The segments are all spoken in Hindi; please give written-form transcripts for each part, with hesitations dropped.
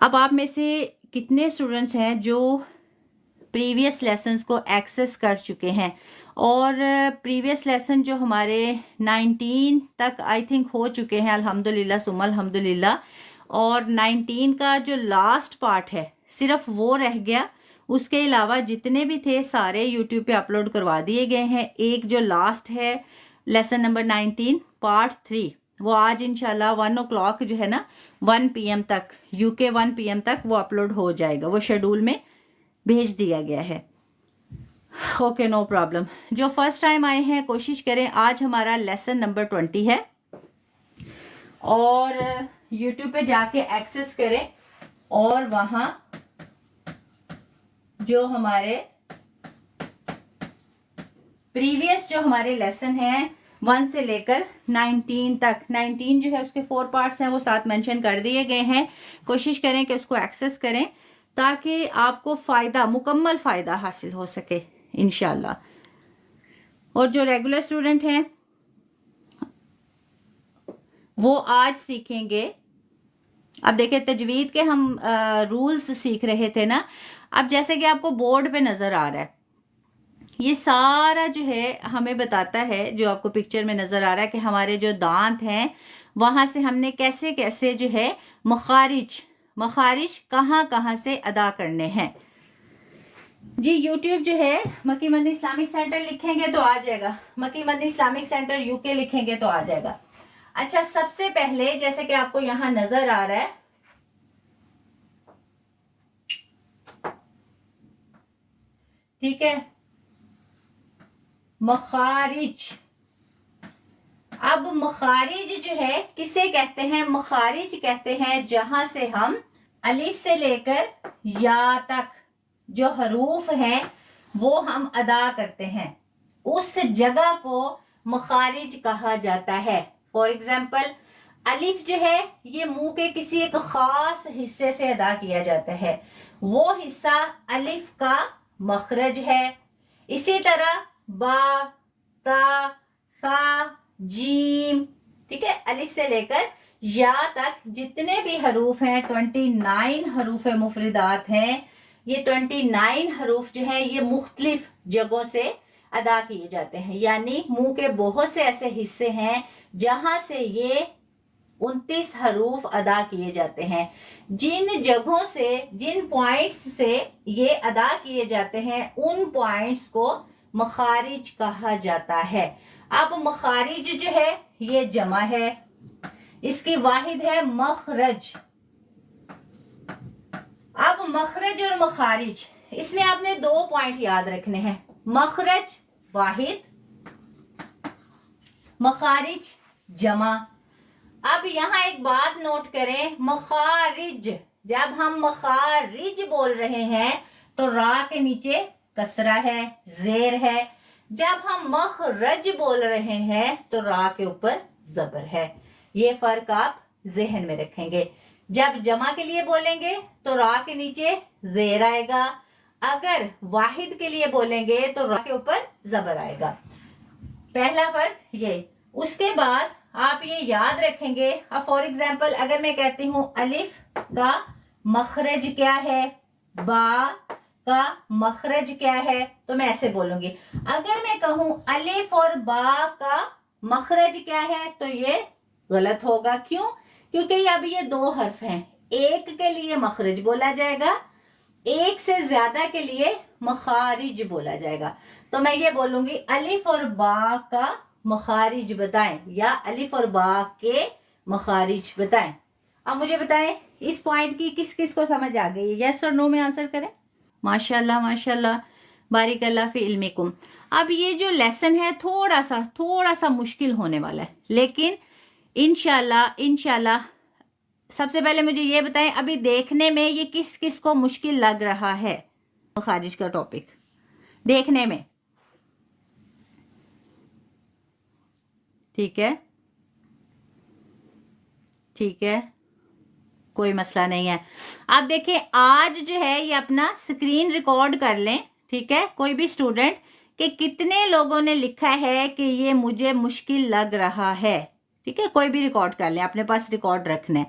अब आप में से कितने स्टूडेंट्स हैं जो प्रीवियस लेसन्स को एक्सेस कर चुके हैं? और प्रीवियस लेसन जो हमारे 19 तक आई थिंक हो चुके हैं, अल्हम्दुलिल्लाह सुम्मा अल्हम्दुलिल्लाह। और 19 का जो लास्ट पार्ट है सिर्फ वो रह गया। उसके अलावा जितने भी थे सारे यूट्यूब पे अपलोड करवा दिए गए हैं। एक जो लास्ट है लेसन नंबर 19 पार्ट 3, वो आज इंशाल्लाह 1 o'clock जो है ना 1 PM तक, UK 1 PM तक वो अपलोड हो जाएगा। वो शेड्यूल में भेज दिया गया है। Okay, no problem. जो फर्स्ट टाइम आए हैं कोशिश करें, आज हमारा लेसन नंबर 20 है और यूट्यूब पे जाके एक्सेस करें और वहां जो हमारे प्रीवियस जो हमारे लेसन हैं 1 से लेकर 19 तक, 19 जो है उसके 4 पार्ट्स हैं, वो साथ मेंशन कर दिए गए हैं। कोशिश करें कि उसको एक्सेस करें ताकि आपको फायदा, मुकम्मल फायदा हासिल हो सके इंशाल्लाह। और जो रेगुलर स्टूडेंट हैं वो आज सीखेंगे। अब देखिए, तजवीद के हम रूल्स सीख रहे थे ना। अब जैसे कि आपको बोर्ड पे नजर आ रहा है, ये सारा जो है हमें बताता है, जो आपको पिक्चर में नजर आ रहा है कि हमारे जो दांत हैं वहां से हमने कैसे कैसे जो है मखारिज कहाँ कहाँ से अदा करने हैं। जी यूट्यूब जो है मक्की मंदी इस्लामिक सेंटर लिखेंगे तो आ जाएगा, मक्की मंदी इस्लामिक सेंटर UK लिखेंगे तो आ जाएगा। अच्छा, सबसे पहले जैसे कि आपको यहां नजर आ रहा है, ठीक है, मखारिज। अब मखारिज जो है किसे कहते हैं? मखारिज कहते हैं जहां से हम अलिफ से लेकर या तक जो हरूफ हैं वो हम अदा करते हैं, उस जगह को मखारिज कहा जाता है। फॉर एग्जाम्पल, अलिफ जो है ये मुंह के किसी एक खास हिस्से से अदा किया जाता है, वो हिस्सा अलिफ का मखरज है। इसी तरह बा, ता, सा, जीम, ठीक है, अलिफ से लेकर या तक जितने भी हरूफ हैं, 29 हरूफ मुफरिदात हैं। ये 29 हरूफ जो है ये मुख्तलिफ जगहों से अदा किए जाते हैं, यानी मुंह के बहुत से ऐसे हिस्से हैं जहां से ये 29 हरूफ अदा किए जाते हैं। जिन जगहों से, जिन पॉइंट्स से ये अदा किए जाते हैं, उन पॉइंट्स को मखारिज कहा जाता है। अब मखारिज जो है ये जमा है, इसकी वाहिद है मखरज। अब मखरज और मखारिज, इसमें आपने 2 पॉइंट याद रखने हैं, मखरज वाहिद, मखारिज जमा। अब यहां एक बात नोट करें, मखारिज, जब हम मखारिज बोल रहे हैं तो रा के नीचे कसरा है, जेर है। जब हम मखरज बोल रहे हैं तो रा के ऊपर जबर है। ये फर्क आप जहन में रखेंगे। जब जमा के लिए बोलेंगे तो रा के नीचे जेर आएगा, अगर वाहिद के लिए बोलेंगे तो रा के ऊपर जबर आएगा। पहला फर्क ये। उसके बाद आप ये याद रखेंगे, अब फॉर एग्जाम्पल अगर मैं कहती हूं अलिफ का मखरज क्या है, बा का मखरज क्या है, तो मैं ऐसे बोलूंगी। अगर मैं कहूं अलिफ और बा का मखरज क्या है तो ये गलत होगा। क्यों? क्योंकि अब ये 2 हर्फ हैं, एक के लिए मखरज बोला जाएगा, एक से ज्यादा के लिए मखारिज बोला जाएगा। तो मैं ये बोलूंगी अलिफ और बा का मखारिज बताएं, या अलिफ और बा के मखारिज बताएं। अब मुझे बताएं इस पॉइंट की किस किस को समझ आ गई? यस और नो में आंसर करें। माशाल्लाह माशाल्लाह, बारिक अल्लाह फी इल्मिकुम। अब ये जो लेसन है थोड़ा सा मुश्किल होने वाला है, लेकिन इंशाल्लाह सबसे पहले मुझे ये बताएं, अभी देखने में ये किस किस को मुश्किल लग रहा है? मखारिज का टॉपिक देखने में, ठीक है, ठीक है, कोई मसला नहीं है। आप देखिए, आज जो है ये अपना स्क्रीन रिकॉर्ड कर लें, ठीक है, कोई भी स्टूडेंट, कि कितने लोगों ने लिखा है कि ये मुझे मुश्किल लग रहा है, ठीक है, कोई भी रिकॉर्ड कर लें, अपने पास रिकॉर्ड रखना है।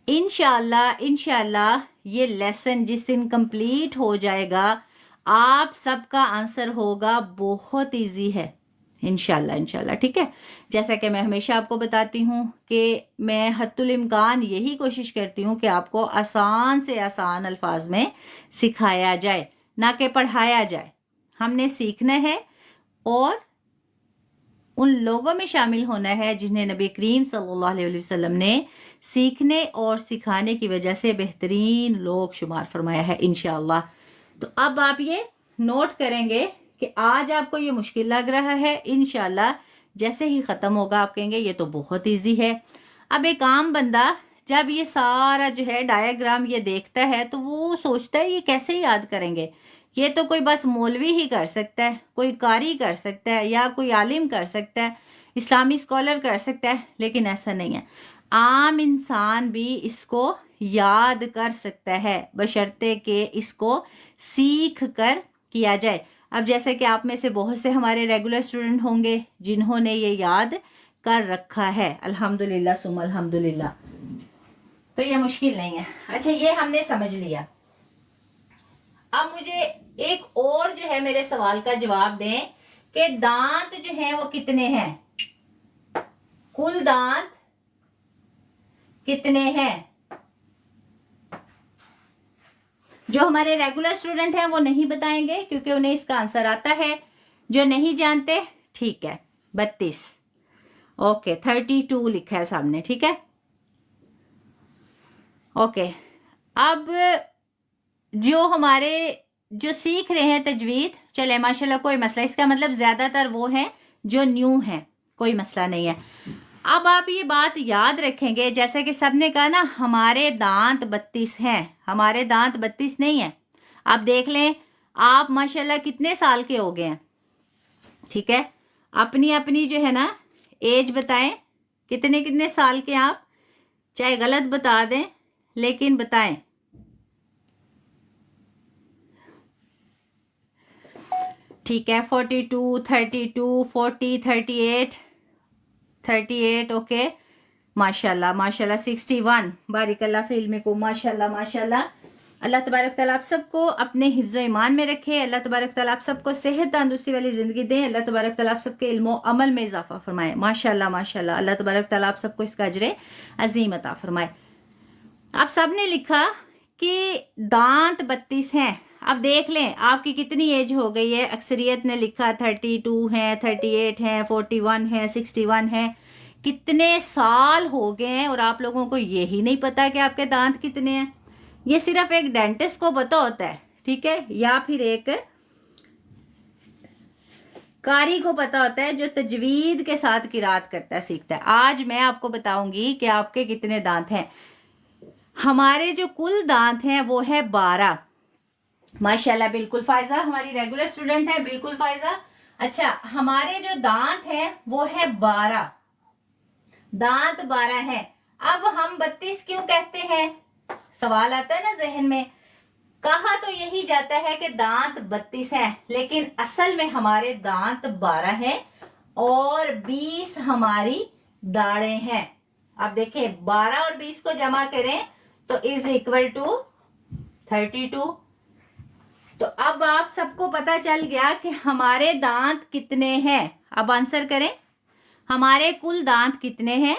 इंशाल्लाह ये लेसन जिस दिन कंप्लीट हो जाएगा, आप सबका आंसर होगा बहुत इजी है इंशाल्लाह इंशाल्लाह। ठीक है, जैसा कि मैं हमेशा आपको बताती हूँ कि मैं हद्दुल इम्कान यही कोशिश करती हूँ कि आपको आसान से आसान अल्फाज में सिखाया जाए, ना कि पढ़ाया जाए। हमने सीखना है और उन लोगों में शामिल होना है जिन्हें नबी करीम सल्लल्लाहु अलैहि वसल्लम ने सीखने और सिखाने की वजह से बेहतरीन लोग शुमार फरमाया है इंशाअल्लाह। तो अब आप ये नोट करेंगे कि आज आपको ये मुश्किल लग रहा है, इंशाल्लाह जैसे ही ख़त्म होगा आप कहेंगे ये तो बहुत इजी है। अब एक आम बंदा जब ये सारा जो है डायग्राम ये देखता है तो वो सोचता है ये कैसे याद करेंगे, ये तो कोई बस मौलवी ही कर सकता है, कोई कारी कर सकता है, या कोई आलिम कर सकता है, इस्लामी स्कॉलर कर सकता है। लेकिन ऐसा नहीं है, आम इंसान भी इसको याद कर सकता है बशर्ते कि इसको सीख कर किया जाए। अब जैसे कि आप में से बहुत से हमारे रेगुलर स्टूडेंट होंगे जिन्होंने ये याद कर रखा है, अल्हम्दुलिल्लाह सुम अल्हम्दुलिल्लाह, तो ये मुश्किल नहीं है। अच्छा, ये हमने समझ लिया। अब मुझे एक और जो है मेरे सवाल का जवाब दें कि दांत जो हैं वो कितने हैं, कुल दांत कितने हैं। जो हमारे रेगुलर स्टूडेंट हैं वो नहीं बताएंगे क्योंकि उन्हें इसका आंसर आता है, जो नहीं जानते ठीक है 32, ओके 32 लिखा है सामने, ठीक है ओके। अब जो हमारे जो सीख रहे हैं तजवीद, चले माशाल्लाह कोई मसला, इसका मतलब ज्यादातर वो हैं जो न्यू हैं, कोई मसला नहीं है। अब आप ये बात याद रखेंगे, जैसे कि सबने कहा ना हमारे दांत 32 हैं, हमारे दांत 32 नहीं है। आप देख लें आप माशाल्लाह कितने साल के हो गए हैं, ठीक है, अपनी अपनी जो है ना एज बताएं, कितने कितने साल के आप, चाहे गलत बता दें लेकिन बताएं। ठीक है 42, 32, 40, 38, 38, ओके माशाल्लाह माशाल्लाह 61, बारिकल्लाह फिल्म को माशाल्लाह माशाल्लाह। अल्लाह तबारक तआला आप सबको अपने हिफ्ज़ ईमान में रखे, अल्लाह तबारक तआला आप सबको सेहत तंदुरुस्ती वाली ज़िंदगी दे, अल्लाह तबारक तआला आप सबके इल्म अमल में इजाफा फरमाए माशाल्लाह माशाल्लाह। अल्लाह तबारक तआला आप सबको इसका अजर अजीम अता फरमाए। आप सब ने लिखा कि दांत 32 हैं। अब देख लें आपकी कितनी एज हो गई है। अक्सरियत ने लिखा 32 हैं, 38 हैं, 41 हैं, 61 हैं। कितने साल हो गए हैं और आप लोगों को यही नहीं पता कि आपके दांत कितने हैं। ये सिर्फ एक डेंटिस्ट को पता होता है, ठीक है, या फिर एक कारी को पता होता है जो तजवीद के साथ किरात करता है, सीखता है। आज मैं आपको बताऊंगी कि आपके कितने दांत हैं। हमारे जो कुल दांत हैं वो है 12 माशाल्लाह। बिल्कुल फायजा हमारी रेगुलर स्टूडेंट है, बिल्कुल फायजा। अच्छा, हमारे जो दांत हैं वो है 12, दांत 12 हैं। अब हम 32 क्यों कहते हैं, सवाल आता है ना जहन में। कहा तो यही जाता है कि दांत 32 हैं, लेकिन असल में हमारे दांत 12 हैं और 20 हमारी दाढ़ें हैं। अब देखिए 12 और 20 को जमा करें तो इज इक्वल टू 32। तो अब आप सबको पता चल गया कि हमारे दांत कितने हैं। अब आंसर करें, हमारे कुल दांत कितने हैं।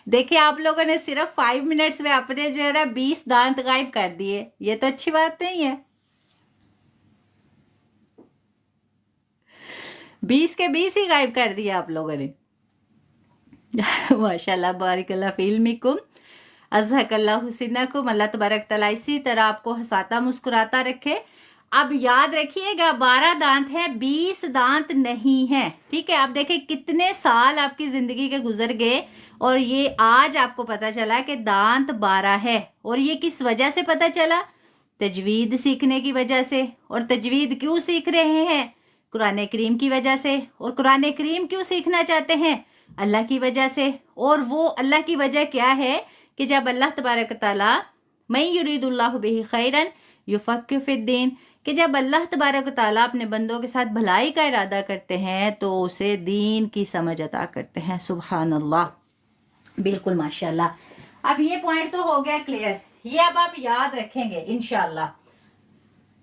देखिए आप लोगों ने सिर्फ 5 मिनट्स में अपने जो है ना 20 दांत गायब कर दिए, ये तो अच्छी बात नहीं है। 20 के 20 ही गायब कर दिए आप लोगों ने। माशाल्लाह बारिकल्लाह फी इल्मिकुम अज़हकल्लाहु हुस्नकुम। अल्लाह तबारक तआला इसी तरह आपको हंसाता मुस्कुराता रखे। अब याद रखिएगा 12 दांत है, 20 दांत नहीं है, ठीक है। आप देखिए कितने साल आपकी जिंदगी के गुजर गए और ये आज आपको पता चला कि दांत 12 है। और ये किस वजह से पता चला, तजवीद सीखने की वजह से। और तजवीद क्यों सीख रहे हैं, कुरान करीम की वजह से। और कुरान करीम क्यों सीखना चाहते हैं, अल्लाह की वजह से। और वो अल्लाह की वजह क्या है कि जब अल्लाह तबारक तआला मैं युरीदुल्लाहु बिही खैरन युफक्किहु फिद्दीन, कि जब अल्लाह तबारक व तआला अपने बंदों के साथ भलाई का इरादा करते हैं तो उसे दीन की समझ अता करते हैं। सुभान अल्लाह, बिल्कुल माशाल्लाह। अब ये पॉइंट तो हो गया क्लियर, ये अब आप याद रखेंगे इंशाल्लाह।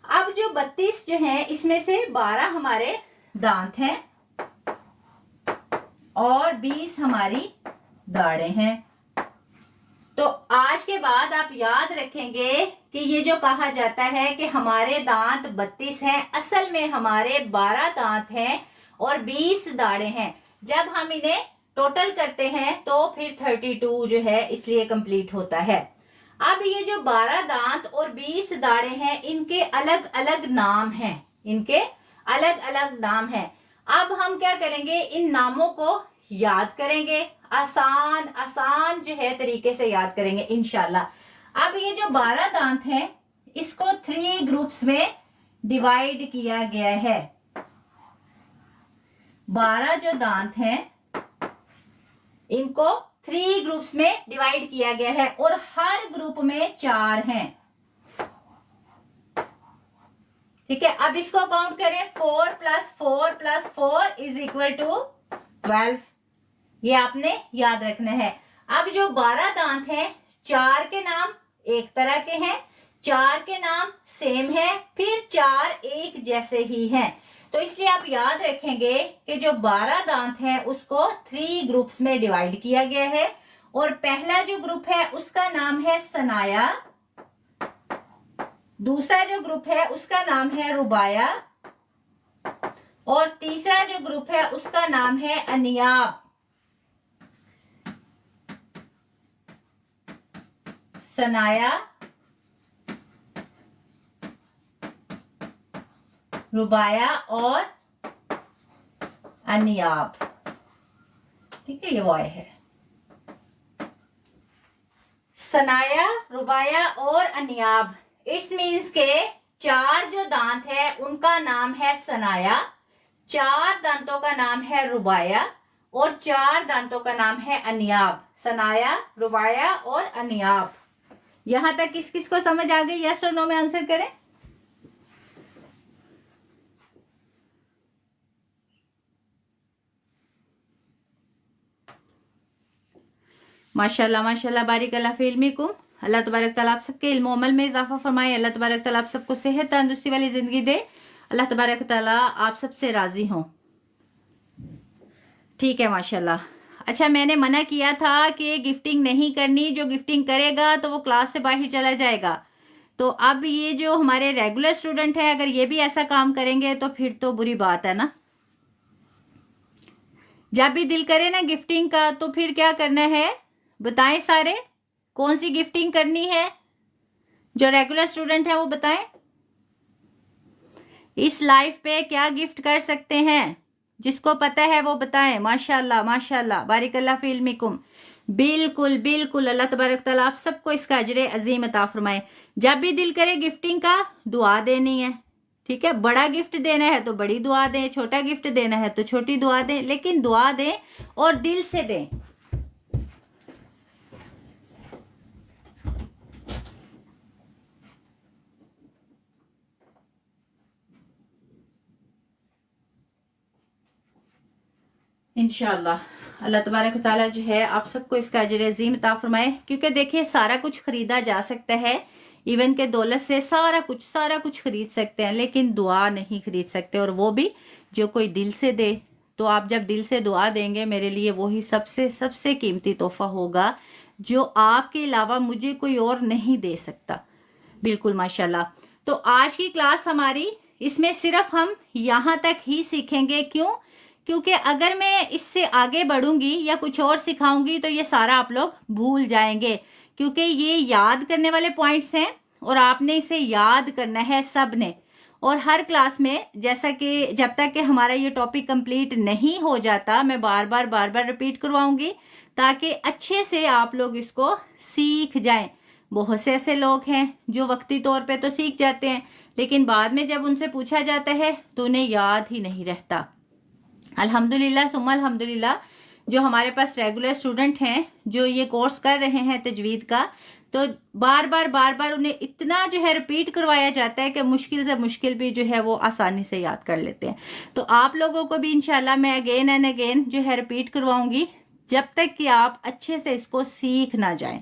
अब जो 32 जो है इसमें से 12 हमारे दांत हैं और 20 हमारी दाढ़ें हैं। तो आज के बाद आप याद रखेंगे कि ये जो कहा जाता है कि हमारे दांत 32 हैं, असल में हमारे 12 दांत हैं और 20 दाढ़ें हैं। जब हम इन्हें टोटल करते हैं तो फिर 32 जो है इसलिए कंप्लीट होता है। अब ये जो 12 दांत और 20 दाढ़ें हैं इनके अलग अलग नाम हैं, इनके अलग अलग नाम हैं। अब हम क्या करेंगे, इन नामों को याद करेंगे, आसान आसान जो है तरीके से याद करेंगे इंशाल्लाह। अब ये जो 12 दांत हैं इसको 3 ग्रुप्स में डिवाइड किया गया है। 12 जो दांत हैं इनको 3 ग्रुप्स में डिवाइड किया गया है और हर ग्रुप में 4 हैं। ठीक है, अब इसको काउंट करें, 4 + 4 + 4 = 12। ये आपने याद रखना है। अब जो 12 दांत हैं, 4 के नाम एक तरह के हैं, 4 के नाम सेम है, फिर 4 एक जैसे ही हैं। तो इसलिए आप याद रखेंगे कि जो 12 दांत हैं उसको 3 ग्रुप्स में डिवाइड किया गया है और पहला जो ग्रुप है उसका नाम है सनाया, दूसरा जो ग्रुप है उसका नाम है रुबाया और तीसरा जो ग्रुप है उसका नाम है अनियाब। सनाया, रुबाया और अनियाब। ठीक है, ये वाय है। सनाया, रुबाया और अनियाब, इट्स मीन्स के 4 जो दांत है उनका नाम है सनाया, 4 दांतों का नाम है रुबाया और 4 दांतों का नाम है अनियाब। सनाया, रुबाया और अनियाब। यहां तक किस किस को समझ आ गई? यस और नो में आंसर करें। माशाल्लाह माशाल्लाह, बारिक अल्लाह फी इल्मिकुम। अल्लाह तबारक तआला आप सबके इल्म अमल में इजाफा फरमाए। अल्लाह तबारक तआला आप सबको सेहत तंदुरुस्ती वाली जिंदगी दे। अल्लाह तबारक तआला आप सबसे राजी हो। ठीक है, माशाल्लाह। अच्छा, मैंने मना किया था कि गिफ्टिंग नहीं करनी, जो गिफ्टिंग करेगा तो वो क्लास से बाहर चला जाएगा। तो अब ये जो हमारे रेगुलर स्टूडेंट है अगर ये भी ऐसा काम करेंगे तो फिर तो बुरी बात है ना। जब भी दिल करे ना गिफ्टिंग का तो फिर क्या करना है बताएं सारे, कौन सी गिफ्टिंग करनी है? जो रेगुलर स्टूडेंट है वो बताएं, इस लाइफ पे क्या गिफ्ट कर सकते हैं? जिसको पता है वो बताएं। माशाल्लाह माशाल्लाह, बारिक अल्लाह फी इल्मिकुम। बिल्कुल बिल्कुल, अल्लाह तबारक तआला आप सबको इसका अजर अजीम अता फरमाए। जब भी दिल करे गिफ्टिंग का, दुआ देनी है। ठीक है, बड़ा गिफ्ट देना है तो बड़ी दुआ दें, छोटा गिफ्ट देना है तो छोटी दुआ दें, लेकिन दुआ दें और दिल से दें। इंशाअल्लाह अल्लाह तबारक ताला जो है आप सबको इसका अजर अजीम अता फरमाए। क्योंकि देखिए सारा कुछ खरीदा जा सकता है, इवन के दौलत से सारा कुछ खरीद सकते हैं, लेकिन दुआ नहीं खरीद सकते, और वो भी जो कोई दिल से दे। तो आप जब दिल से दुआ देंगे मेरे लिए वही सबसे सबसे कीमती तोहफा होगा जो आपके अलावा मुझे कोई और नहीं दे सकता। बिल्कुल माशाल्लाह। तो आज की क्लास हमारी इसमें सिर्फ हम यहाँ तक ही सीखेंगे। क्यों? क्योंकि अगर मैं इससे आगे बढ़ूंगी या कुछ और सिखाऊंगी तो ये सारा आप लोग भूल जाएंगे, क्योंकि ये याद करने वाले पॉइंट्स हैं और आपने इसे याद करना है सब ने। और हर क्लास में जैसा कि जब तक कि हमारा ये टॉपिक कंप्लीट नहीं हो जाता मैं बार बार रिपीट करवाऊंगी ताकि अच्छे से आप लोग इसको सीख जाएं। बहुत से ऐसे लोग हैं जो वक्ती तौर पे तो सीख जाते हैं, लेकिन बाद में जब उनसे पूछा जाता है तो उन्हें याद ही नहीं रहता। अल्हम्दुलिल्लाह सुम्मा अल्हम्दुलिल्लाह, जो हमारे पास रेगुलर स्टूडेंट हैं जो ये कोर्स कर रहे हैं तजवीद का, तो बार बार उन्हें इतना जो है रिपीट करवाया जाता है कि मुश्किल से मुश्किल भी जो है वो आसानी से याद कर लेते हैं। तो आप लोगों को भी इंशाल्लाह मैं अगेन एंड अगेन जो है रिपीट करवाऊंगी जब तक कि आप अच्छे से इसको सीख ना जाएं।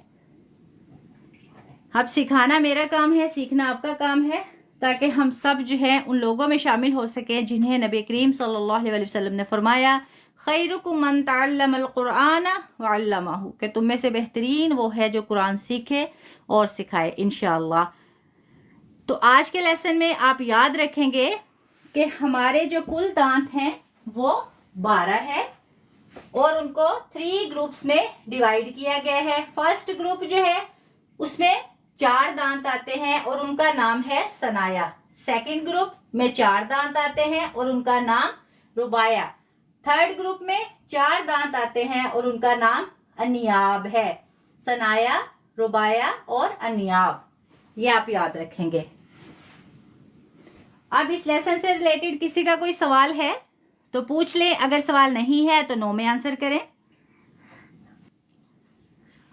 अब सिखाना मेरा काम है, सीखना आपका काम है, ताकि हम सब जो है उन लोगों में शामिल हो सके जिन्हें नबी करीम सल्लल्लाहु अलैहि वसल्लम ने फरमाया खैरुकुम मन तअल्लमल कुरआन व अल्लमहु, कि तुम में से बेहतरीन वो है जो कुरान सीखे और सिखाए इंशाअल्लाह। तो आज के लेसन में आप याद रखेंगे कि हमारे जो कुल दांत हैं वो 12 है और उनको 3 ग्रुप्स में डिवाइड किया गया है। फर्स्ट ग्रुप जो है उसमें 4 दांत आते हैं और उनका नाम है सनाया। सेकंड ग्रुप में 4 दांत आते हैं और उनका नाम रुबाया। थर्ड ग्रुप में 4 दांत आते हैं और उनका नाम अनियाब है। सनाया, रुबाया और अनियाब, ये आप याद रखेंगे। अब इस लेसन से रिलेटेड किसी का कोई सवाल है तो पूछ लें, अगर सवाल नहीं है तो नो में आंसर करें।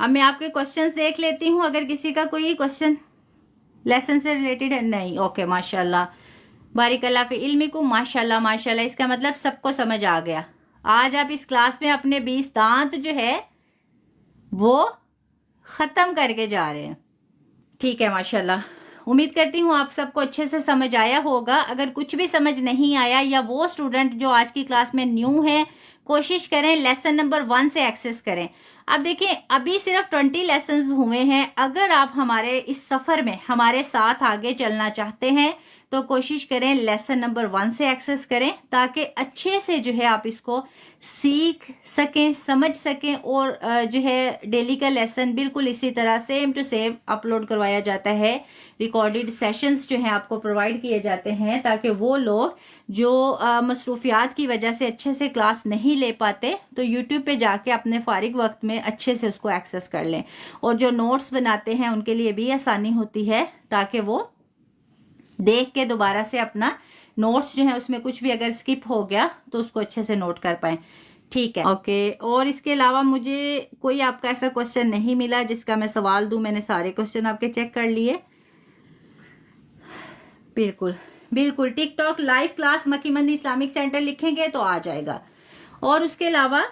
अब मैं आपके क्वेश्चंस देख लेती हूँ, अगर किसी का कोई क्वेश्चन लेसन से रिलेटेड है। नहीं, ओके, माशाल्लाह, बारिकल्लाह फी इल्मिकुम, माशाल्लाह माशाल्लाह, इसका मतलब सबको समझ आ गया। आज आप इस क्लास में अपने 20 दांत जो है वो खत्म करके जा रहे हैं। ठीक है, माशाल्लाह, उम्मीद करती हूँ आप सबको अच्छे से समझ आया होगा। अगर कुछ भी समझ नहीं आया या वो स्टूडेंट जो आज की क्लास में न्यू है, कोशिश करें लेसन नंबर 1 से एक्सेस करें। अब देखें, अभी सिर्फ 20 लेसन हुए हैं। अगर आप हमारे इस सफर में हमारे साथ आगे चलना चाहते हैं तो कोशिश करें लेसन नंबर 1 से एक्सेस करें, ताकि अच्छे से जो है आप इसको सीख सकें, समझ सकें और जो है डेली का लेसन बिल्कुल इसी तरह सेम टू सेम अपलोड करवाया जाता है। रिकॉर्डेड सेशंस जो हैं आपको प्रोवाइड किए जाते हैं, ताकि वो लोग जो मसरूफियात की वजह से अच्छे से क्लास नहीं ले पाते तो यूट्यूब पे जाके अपने फारिग वक्त में अच्छे से उसको एक्सेस कर लें। और जो नोट्स बनाते हैं उनके लिए भी आसानी होती है, ताकि वो देख के दोबारा से अपना नोट्स जो है उसमें कुछ भी अगर स्किप हो गया तो उसको अच्छे से नोट कर पाए। ठीक है, ओके। और इसके अलावा मुझे कोई आपका ऐसा क्वेश्चन नहीं मिला जिसका मैं सवाल दूं। मैंने सारे क्वेश्चन आपके चेक कर लिए। बिल्कुल बिल्कुल, टिकटॉक लाइव क्लास मक्की मंदी इस्लामिक सेंटर लिखेंगे तो आ जाएगा। और उसके अलावा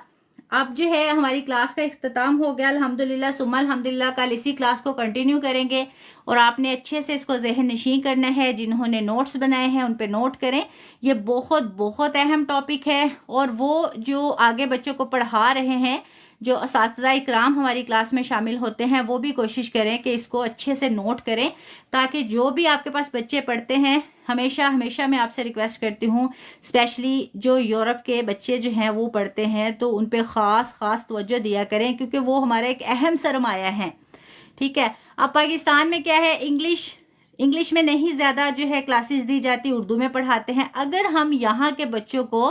अब जो है हमारी क्लास का इख्तिताम हो गया अल्हम्दुलिल्लाह सुम्मा अल्हम्दुलिल्लाह। कल इसी क्लास को कंटिन्यू करेंगे और आपने अच्छे से इसको ज़हन नशीं करना है। जिन्होंने नोट्स बनाए हैं उन पे नोट करें, ये बहुत बहुत अहम टॉपिक है। और वो जो आगे बच्चों को पढ़ा रहे हैं, जो असातिज़ा इकराम हमारी क्लास में शामिल होते हैं, वो भी कोशिश करें कि इसको अच्छे से नोट करें, ताकि जो भी आपके पास बच्चे पढ़ते हैं, हमेशा हमेशा मैं आपसे रिक्वेस्ट करती हूँ, स्पेशली जो यूरोप के बच्चे जो हैं वो पढ़ते हैं, तो उन पे ख़ास तवज्जो दिया करें, क्योंकि वो हमारा एक अहम सरमाया है। ठीक है, अब पाकिस्तान में क्या है, इंग्लिश में नहीं ज़्यादा जो है क्लासेस दी जाती, उर्दू में पढ़ाते हैं। अगर हम यहाँ के बच्चों को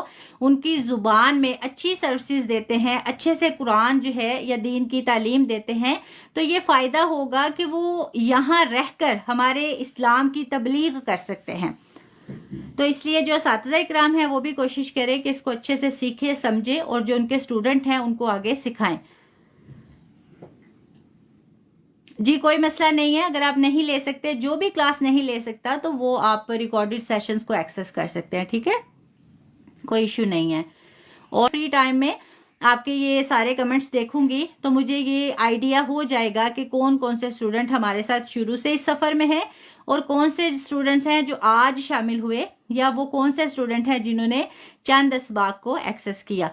उनकी ज़ुबान में अच्छी सर्विसेज देते हैं, अच्छे से कुरान जो है या दीन की तालीम देते हैं, तो ये फ़ायदा होगा कि वो यहाँ रहकर हमारे इस्लाम की तबलीग कर सकते हैं। तो इसलिए जो असातिज़ा इकराम है वो भी कोशिश करें कि इसको अच्छे से सीखे, समझे और जो उनके स्टूडेंट हैं उनको आगे सिखाएं। जी, कोई मसला नहीं है। अगर आप नहीं ले सकते, जो भी क्लास नहीं ले सकता, तो वो आप रिकॉर्डेड सेशंस को एक्सेस कर सकते हैं। ठीक है, कोई इश्यू नहीं है। और फ्री टाइम में आपके ये सारे कमेंट्स देखूंगी तो मुझे ये आइडिया हो जाएगा कि कौन कौन से स्टूडेंट हमारे साथ शुरू से इस सफ़र में हैं और कौन से स्टूडेंट्स हैं जो आज शामिल हुए, या वो कौन से स्टूडेंट हैं जिन्होंने चंद असबाक को एक्सेस किया।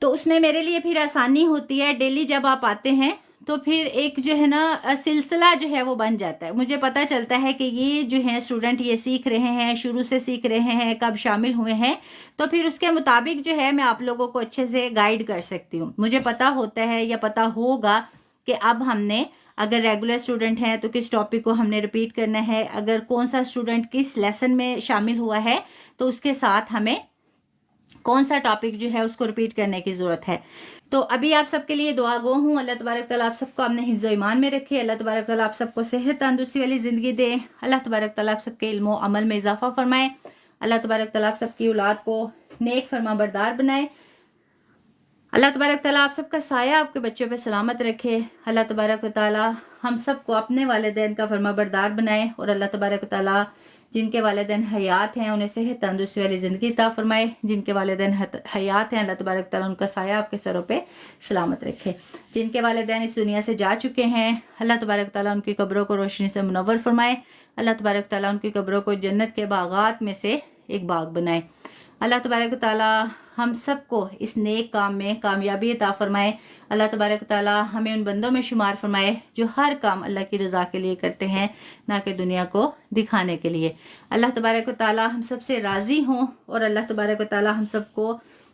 तो उसमें मेरे लिए फिर आसानी होती है। डेली जब आप आते हैं तो फिर एक जो है ना सिलसिला जो है वो बन जाता है। मुझे पता चलता है कि ये जो है स्टूडेंट ये सीख रहे हैं, शुरू से सीख रहे हैं, कब शामिल हुए हैं, तो फिर उसके मुताबिक जो है मैं आप लोगों को अच्छे से गाइड कर सकती हूँ। मुझे पता होता है या पता होगा कि अब हमने, अगर रेगुलर स्टूडेंट हैं तो किस टॉपिक को हमने रिपीट करना है, अगर कौन सा स्टूडेंट किस लेसन में शामिल हुआ है तो उसके साथ हमें कौन सा टॉपिक जो है उसको रिपीट करने की ज़रूरत है। तो अभी आप सबके लिए दुआ गो हूँ। अल्लाह तबारक तआला आप सबको अपने हिफ्ज़ ईमान में रखे। अल्लाह तबारक तआला आप सबको सेहत तंदुरुस्ती वाली ज़िंदगी दे। अल्लाह तबारक तआला आप सबके इल्म और अमल में इजाफा फरमाए। अल्लाह तबारक तआला आप सबकी औलाद को नेक फरमा बरदार बनाए। अल्लाह तबारक ताला आप सबका साया आपके बच्चों पे सलामत रखे। अल्लाह तबारक ताला हम सबको अपने वालिदैन का फरमाबरदार बनाए और अल्लाह तबारक ताला जिनके वालिदैन हयात हैं उन्हें सेहत तंदुरुस्ती वाली ज़िंदगी अता फरमाए। जिनके वालिदैन हयात हैं अल्लाह तबारक ताला उनका साया आपके सरों पे सलामत रखे। जिनके वालिदैन इस दुनिया से जा चुके हैं अल्लाह तबारक ताला उनकी कब्रों को रोशनी से मुनव्वर फरमाए। अल्लाह तबारक ताला उनकी कब्रों को जन्नत के बागात में से एक बाग बनाए। अल्लाह तबारक ताला हम सबको इस नेक काम में कामयाबी अता फरमाए। अल्लाह तबारक ताला हमें उन बंदों में शुमार फरमाए जो हर काम अल्लाह की रज़ा के लिए करते हैं, ना कि दुनिया को दिखाने के लिए। अल्लाह तबारक ताला हम सबसे राज़ी हों और अल्लाह तबारक ताला हम सबको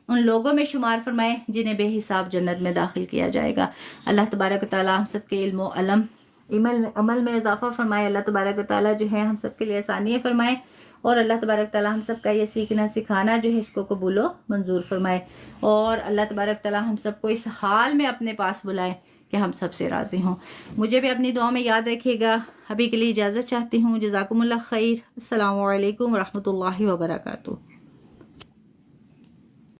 उन लोगों में शुमार फरमाए जिन्हें बेहिसाब जन्नत में दाखिल किया जाएगा। अल्लाह तबारक ताला हम सबके इल्म अलम अमल में इजाफा फरमाए। अल्लाह तबारक ताला जो है हम सबके लिए आसानियाँ फरमाए और अल्लाह तबारक ताला हम सबका ये सीखना सिखाना जो है इसको कबूलो मंजूर फरमाए। और अल्लाह तबारक ताला हम सबको इस हाल में अपने पास बुलाए कि हम सबसे राज़ी हों। मुझे भी अपनी दुआ में याद रखिएगा। अभी के लिए इजाज़त चाहती हूँ। जज़ाकुमुल्लाह खैर। अस्सलामु अलैकुम व रहमतुल्लाहि व बरकातुहू।